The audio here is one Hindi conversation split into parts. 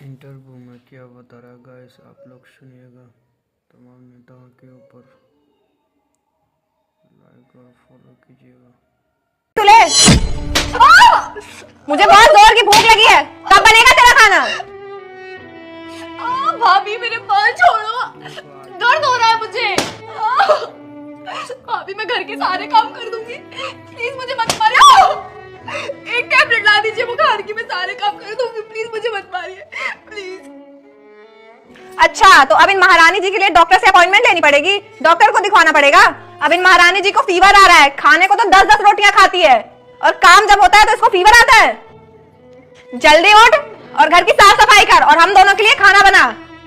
इंटरव्यू में क्या बता रहा है गाइस, आप लोग सुनिएगा। तमाम नेताओं के ऊपर लाइक और फॉलो कीजिएगा। मुझे बहुत जोर की भूख लगी है, कब बनेगा तेरा खाना? भाभी मेरे बाल छोड़ो, दर्द हो रहा है मुझे। भाभी मैं घर के सारे काम कर दूंगी, प्लीज मुझे मत मारिए। एक टैबलेट ला दीजिए बुखार की, मैं सारे काम कर दूंगी, प्लीज मुझे मत मारिए प्लीज। अच्छा, तो अब इन महारानी जी के लिए डॉक्टर से अपॉइंटमेंट लेनी पड़ेगी, डॉक्टर को दिखवाना पड़ेगा। अब इन महारानी जी को फीवर आ रहा है, खाने को तो 10-10 रोटियां खाती है, और काम जब होता है तो इसको फीवर आता है। जल्दी उठ और घर की साफ सफाई कर, और हम दोनों के लिए खाना बना।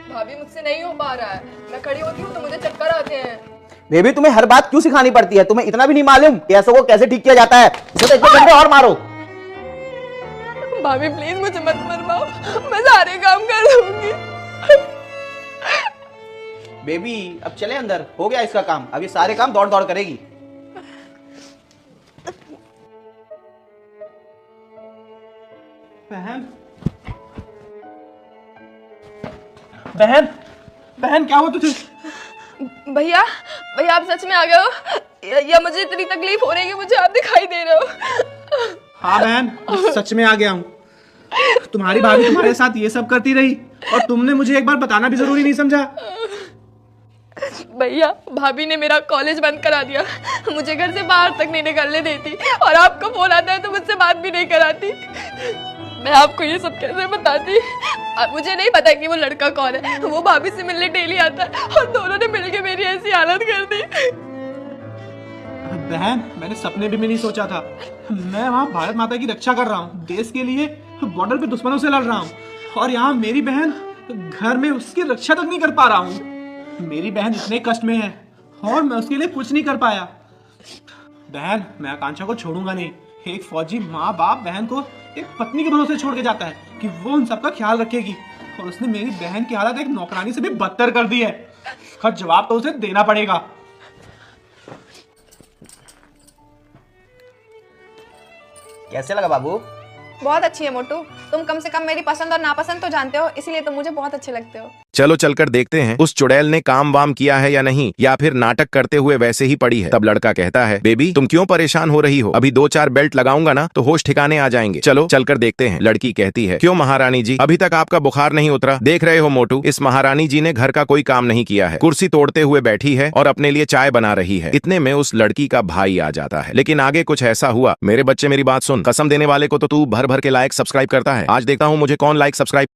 भाभी मुझसे नहीं हो पा रहा है, मैं खड़ी होती हूँ तो मुझे चक्कर आते हैं। बेबी, तुम्हें हर बात क्यों सिखानी पड़ती है? तुम्हें इतना भी नहीं मालूम कि ऐसा को कैसे ठीक किया जाता है? इसे तो इतने घंटे और मारो। भाभी प्लीज मुझे मत मरवाओ, मैं सारे काम कर दूंगी। बेबी, अब चले अंदर, हो गया इसका काम। अब ये सारे काम दौड़ दौड़ करेगी। बहन, बहन, बहन क्या हुआ तुझे? भैया भैया आप सच में आ गए हो, या मुझे इतनी तकलीफ हो रही है कि मुझे आप दिखाई दे रहे हो? हाँ बहन, सच में आ गया हूँ। तुम्हारी भाभी तुम्हारे साथ ये सब करती रही और तुमने मुझे एक बार बताना भी जरूरी नहीं समझा? भैया भाभी ने मेरा कॉलेज बंद करा दिया, मुझे घर से बाहर तक नहीं निकलने देती, और आपको फोन आता है तो मुझसे बात भी नहीं कराती। मैं आपको ये सब कैसे बताती? मुझे नहीं पता कि वो लड़का कौन है, वो भाभी से मिलने डेली आता है, और दोनों ने मिलके मेरी ऐसी हालत कर दी। बहन, मैंने सपने भी में नहीं सोचा था। मैं वहाँ भारत माता की रक्षा कर रहा हूँ, देश के लिए बॉर्डर पे दुश्मनों से लड़ रहा हूँ, और यहाँ मेरी बहन घर में उसकी रक्षा तक नहीं कर पा रहा हूँ। मेरी बहन इतने कष्ट में है और मैं उसके लिए कुछ नहीं कर पाया। बहन, मैं आकांक्षा को छोड़ूंगा नहीं। एक फौजी माँ बाप बहन को एक पत्नी के भरोसे छोड़ के जाता है कि वो उन सबका ख्याल रखेगी, और उसने मेरी बहन की हालत एक नौकरानी से भी बदतर कर दी है। इसका जवाब तो उसे देना पड़ेगा। कैसे लगा बाबू? बहुत अच्छी है मोटू, तुम कम से कम मेरी पसंद और नापसंद तो जानते हो, इसीलिए तुम मुझे बहुत अच्छे लगते हो। चलो चलकर देखते हैं उस चुड़ैल ने काम वाम किया है या नहीं, या फिर नाटक करते हुए वैसे ही पड़ी है। तब लड़का कहता है, बेबी तुम क्यों परेशान हो रही हो? अभी 2-4 बेल्ट लगाऊंगा ना तो होश ठिकाने आ जाएंगे। चलो चलकर देखते हैं। लड़की कहती है, क्यों महारानी जी, अभी तक आपका बुखार नहीं उतरा? देख रहे हो मोटू, इस महारानी जी ने घर का कोई काम नहीं किया है, कुर्सी तोड़ते हुए बैठी है और अपने लिए चाय बना रही है। इतने में उस लड़की का भाई आ जाता है। लेकिन आगे कुछ ऐसा हुआ, मेरे बच्चे मेरी बात सुन, कसम देने वाले को तो तू भर भर के लाइक सब्सक्राइब करता है। आज देखता हूँ मुझे कौन लाइक सब्सक्राइब